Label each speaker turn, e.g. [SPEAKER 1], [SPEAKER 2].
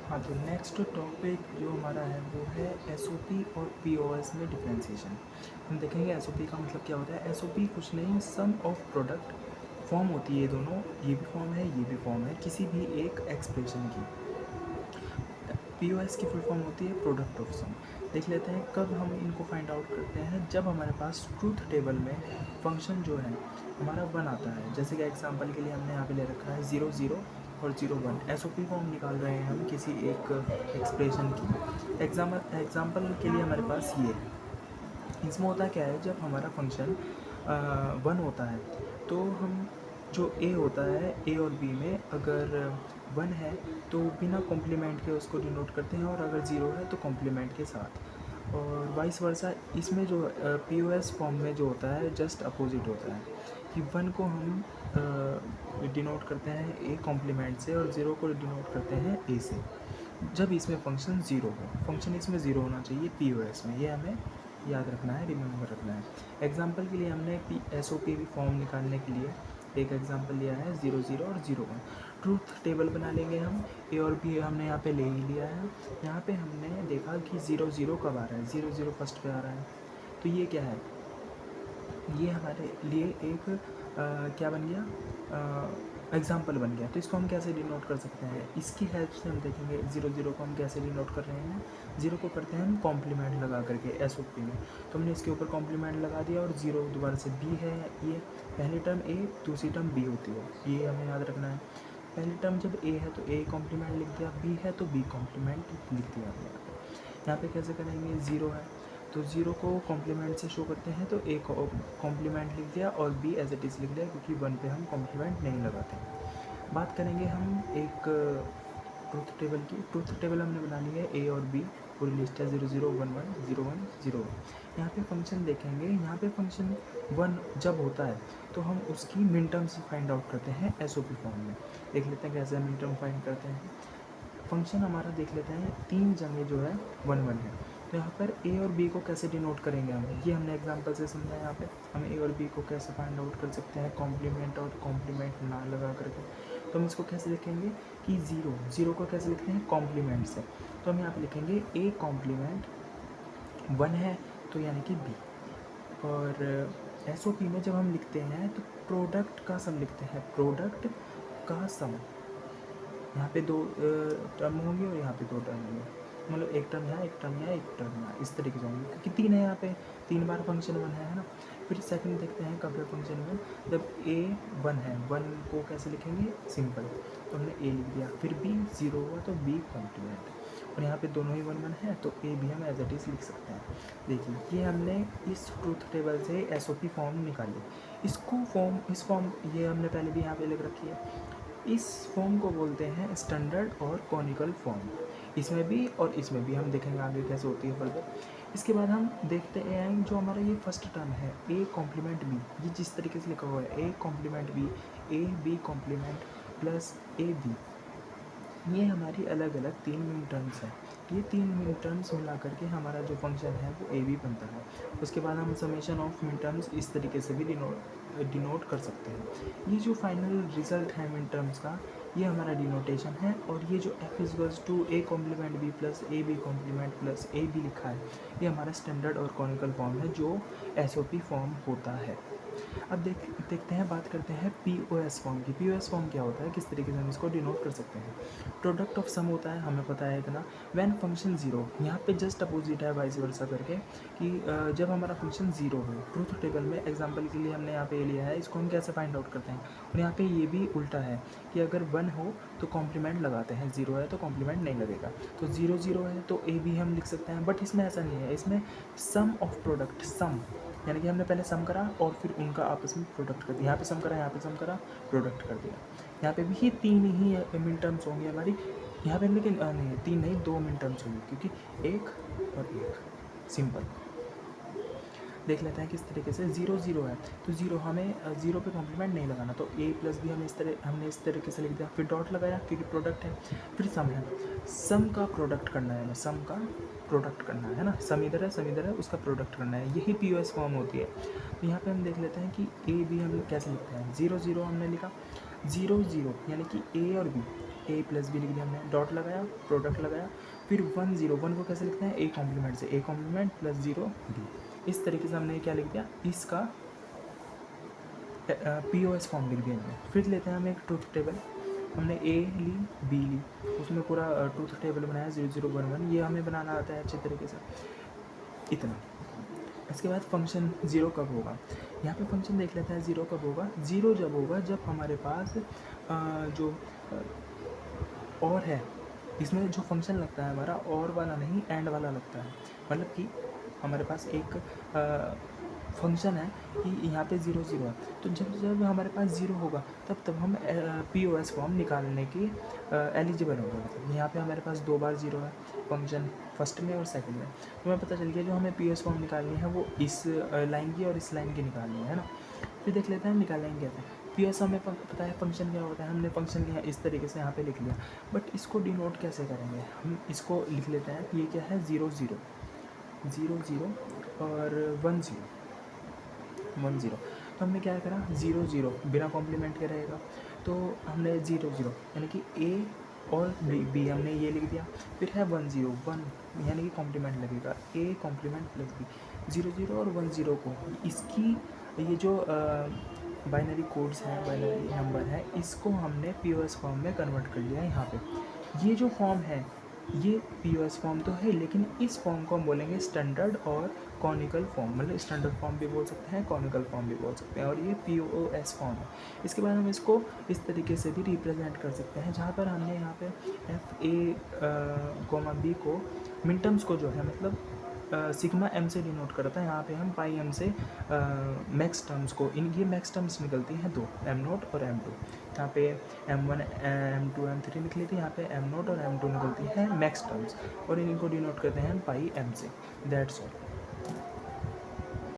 [SPEAKER 1] हाँ, तो next topic जो हमारा है वो है एसओपी और पीओएस में डिफरेंशिएशन। हम देखेंगे एसओपी का मतलब क्या होता है। एसओपी कुछ नहीं, सम ऑफ प्रोडक्ट फॉर्म होती है, ये दोनों, ये भी फॉर्म है ये भी फॉर्म है किसी भी एक एक्सप्रेशन की। पीओएस की फुल फॉर्म होती है प्रोडक्ट ऑफ सम। देख लेते हैं कब हम इनको फाइंड आउट करते हैं, जब हमारे पास ट्रूथ टेबल में फंक्शन जो है हमारा वन आता है। जैसे कि एग्जांपल के लिए हमने यहाँ पे ले रखा है 0 0 और 0 1। एसओपी फॉर्म निकाल रहे हैं हम किसी एक एक्सप्रेशन की। एग्जाम्पल के लिए हमारे पास ये है। इसमें होता क्या है, जब हमारा फंक्शन वन होता है तो हम जो ए होता है ए और बी में अगर वन है तो बिना कॉम्प्लीमेंट के उसको डिनोट करते हैं, और अगर ज़ीरो है तो कॉम्प्लीमेंट के साथ, और वाइस वर्सा। इसमें जो पीओएस फॉर्म में जो होता है जस्ट अपोजिट होता है कि वन को हम डिनोट करते हैं ए कॉम्प्लीमेंट से और ज़ीरो को डिनोट करते हैं ए से, जब इसमें फंक्शन ज़ीरो हो। फंक्शन इसमें ज़ीरो होना चाहिए पीओएस में, ये हमें याद रखना है, रिमेंबर रखना है। एग्जाम्पल के लिए हमने एस ओ पी फॉर्म निकालने के लिए एक एग्जाम्पल लिया है 0 0 और 0 1। ट्रूथ टेबल बना लेंगे हम, ए और बी हमने यहाँ पे ले ही लिया है। यहाँ पे हमने देखा कि 0 0 कब आ रहा है, 0 0 फर्स्ट पे आ रहा है, तो ये क्या है, ये हमारे लिए एक क्या बन गया, एग्जाम्पल बन गया। तो इसको हम कैसे डिनोट कर सकते हैं, इसकी हेल्प से हम देखेंगे 0 0 को हम कैसे डिनोट कर रहे हैं। 0 को करते हैं हम कॉम्प्लीमेंट लगा करके एस ओ पी में, तो हमने इसके ऊपर कॉम्प्लीमेंट लगा दिया, और 0 दोबारा से बी है, ये पहली टर्म ए दूसरी टर्म बी होती है, ये हमें याद रखना है। पहली टर्म जब ए है तो ए कॉम्प्लीमेंट लिख दिया, बी है तो बी कॉम्प्लीमेंट लिख दिया हमने यहाँ पे कैसे करेंगे, 0 है तो 0 को कॉम्प्लीमेंट से शो करते हैं, तो ए कॉम्प्लीमेंट लिख दिया और बी एज इट इज़ लिख दिया, क्योंकि 1 पे हम कॉम्प्लीमेंट नहीं लगाते। बात करेंगे हम एक ट्रूथ टेबल की। ट्रूथ टेबल हमने बना ली है, ए और बी पूरी लिस्ट है, 0 0 1 1 0 1 0 1। यहाँ पे फंक्शन देखेंगे, यहाँ पे फंक्शन वन जब होता है तो हम उसकी मिन टर्म्स फाइंड आउट करते हैं एस ओ पी फॉर्म में। देख लेते हैं कैसे मिन टर्म फाइंड करते हैं। फंक्शन हमारा देख लेते हैं, तीन जगह जो है 1 1 है, तो यहाँ पर ए और बी को कैसे डिनोट करेंगे हम, ये हमने एग्जांपल से समझा। यहाँ पे हम ए और बी को कैसे फाइंड आउट कर सकते हैं, कॉम्प्लीमेंट और कॉम्प्लीमेंट ना लगा करके। तो हम इसको कैसे लिखेंगे कि 0 0 को कैसे लिखते हैं कॉम्प्लीमेंट से, तो हम यहाँ पे लिखेंगे ए कॉम्प्लीमेंट 1 है तो यानी कि बी। और एस ओ पी में जब हम लिखते हैं तो प्रोडक्ट का सम लिखते हैं, प्रोडक्ट का सम। यहाँ पे दो टर्म होंगे और यहाँ पे दो टर्म होंगे, मतलब एक टर्म यहाँ एक टर्म यहाँ एक टर्म यहाँ, इस तरीके से होंगे, क्योंकि तीन है यहाँ पे, तीन बार फंक्शन वन है ना। फिर सेकंड देखते हैं कब है फंक्शन वन, जब ए वन है, वन को कैसे लिखेंगे, सिंपल, तो हमने ए लिख दिया, फिर बी 0 हुआ तो बी कॉम्प्लीमेंट, और यहाँ पे दोनों ही 1 1 है तो ए भी हम एज इट इज़ लिख सकते हैं। देखिए ये हमने इस ट्रूथ टेबल से एस ओ पी फॉर्म निकाली। इसको इस फॉर्म ये हमने पहले भी यहाँ पे लिख रखी है। इस फॉर्म को बोलते हैं स्टैंडर्ड और कॉनिकल फॉर्म। इसमें भी और इसमें भी हम देखेंगे आगे कैसे होती है फर्दर। इसके बाद हम देखते हैं जो हमारा ये फर्स्ट टर्म है ए कॉम्प्लीमेंट बी, ये जिस तरीके से लिखा हुआ है A complement B, A B complement plus A B, ये हमारी अलग अलग तीन मिन टर्म्स हैं। ये तीन मिन टर्म्स मिला करके हमारा जो फंक्शन है वो ए बी बनता है। उसके बाद हम समेशन ऑफ मिन टर्म्स इस तरीके से भी डिनोट कर सकते हैं। ये जो फाइनल रिजल्ट है मिन टर्म्स का, ये हमारा डिनोटेशन है, और ये जो F is to A complement B plus A B complement plus A B लिखा है, ये हमारा स्टैंडर्ड और कॉनिकल फॉर्म है जो एस ओ पी फॉर्म होता है। अब देखते हैं, बात करते हैं पी ओ एस फॉर्म की। पी ओ एस फॉर्म क्या होता है, किस तरीके से हम इसको डिनोट कर सकते हैं। प्रोडक्ट ऑफ सम होता है, हमें पता है इतना। व्हेन फंक्शन ज़ीरो, यहाँ पे जस्ट अपोजिट है वाइस वर्सा करके कि जब हमारा फंक्शन ज़ीरो हो। ट्रूथ टेबल में एग्जांपल के लिए हमने यहाँ पे लिया है, इसको हम कैसे फाइंड आउट करते हैं, और यहाँ पे ये भी उल्टा है कि अगर 1 हो तो कॉम्प्लीमेंट लगाते हैं, 0 है तो कॉम्प्लीमेंट नहीं लगेगा। तो 0 0 है तो ए भी हम लिख सकते हैं, बट इसमें ऐसा नहीं है। इसमें सम ऑफ प्रोडक्ट, सम यानी कि हमने पहले सम करा और फिर उनका आपस में प्रोडक्ट कर दिया। यहाँ पे सम करा, यहाँ पे सम करा, प्रोडक्ट कर दिया। यहाँ पे भी ये तीन ही मिन टर्म्स होंगी हमारी यहाँ पे, लेकिन नहीं तीन नहीं, दो मिन टर्म्स होंगी, क्योंकि एक और एक, सिंपल। देख लेते हैं किस तरीके से। 0 0 है तो 0 हमें 0 पे कॉम्प्लीमेंट नहीं लगाना, तो ए प्लस बी हमने इस तरीके से लिख दिया, फिर डॉट लगाया क्योंकि प्रोडक्ट है। फिर सम है, सम का प्रोडक्ट करना है, सम का प्रोडक्ट करना है ना, सम इधर है उसका प्रोडक्ट करना है, यही पी ओ एस फॉर्म होती है। तो यहाँ पे हम देख लेते हैं कि ए बी हम कैसे लिखते हैं। 0 0 हमने लिखा, 0 0 यानी कि ए और बी, ए प्लस बी लिख दिया हमने, डॉट लगाया, प्रोडक्ट लगाया, फिर 1 0, 1 को कैसे लिखते हैं, ए कॉम्प्लीमेंट से, ए कॉम्प्लीमेंट प्लस 0 बी। इस तरीके से हमने क्या लिख दिया, इसका पी ओ एस फॉर्म लिख दिया हमने। फिर लेते हैं हम एक ट्रूथ टेबल, हमने ए ली, बी ली, उसमें पूरा ट्रूथ टेबल बनाया 0 0 1 1, ये हमें बनाना आता है अच्छे तरीके से, इतना। इसके बाद फंक्शन ज़ीरो कब होगा, यहाँ पे फंक्शन देख लेते हैं ज़ीरो कब होगा। ज़ीरो जब होगा जब हमारे पास जो और है, इसमें जो फंक्शन लगता है हमारा और वाला नहीं, एंड वाला लगता है। मतलब कि हमारे पास एक फंक्शन है कि यहाँ पे 0 0 है, तो जब जब हमारे पास 0 होगा तब हम पी ओ एस फॉर्म निकालने की एलिजिबल होगा। मतलब यहाँ पे हमारे पास 2 बार 0 है फंक्शन, फर्स्ट में और सेकंड में, तो हमें पता चल गया जो हमें पी ओ एस फॉर्म निकालनी है वो इस लाइन की और इस लाइन की निकालनी है ना। फिर देख लेते हैं हम निकालेंगे कैसे। पी एस हमें पता है फंक्शन क्या होता है, हमने फंक्शन लिया इस तरीके से यहाँ पे लिख लिया, बट इसको डिनोट कैसे करेंगे, हम इसको लिख लेते हैं, ये क्या है 0 0 0 0 और 1 0 1 0। तो हमने क्या करा, 0 0 बिना कॉम्प्लीमेंट के रहेगा, तो हमने 0 0 यानी कि ए और बी हमने ये लिख दिया। फिर है 1 0 1 यानी कि कॉम्प्लीमेंट लगेगा, ए कॉम्प्लीमेंट प्लस बी। 0 0 और 1 0 को इसकी ये जो बाइनरी कोड्स हैं, बाइनरी नंबर है, इसको हमने पी ओ एस फॉर्म में कन्वर्ट कर लिया है। यहाँ पे ये जो फॉर्म है ये पी ओ एस फॉर्म तो है, लेकिन इस फॉर्म को हम बोलेंगे स्टैंडर्ड और कॉनिकल फॉर्म, मतलब स्टैंडर्ड फॉर्म भी बोल सकते हैं, कॉनिकल फॉर्म भी बोल सकते हैं, और ये पी ओ एस फॉर्म है। इसके बाद हम इसको इस तरीके से भी रिप्रेजेंट कर सकते हैं, जहाँ पर हमने यहाँ पे एफ ए कोमा बी को मिनटर्म्स को जो है मतलब सिग्मा एम से डिनोट करता है, यहाँ पे हम पाई एम से मैक्स टर्म्स को, इन ये मैक्स टर्म्स निकलती हैं दो, एम नोट और एम टू। यहाँ पे M1 M2 M3 लिख लेते हैं, यहाँ पे M0 और M2 निकलती है मैक्स टर्म्स, और इनको डिनोट करते हैं पाई एम से। That's all.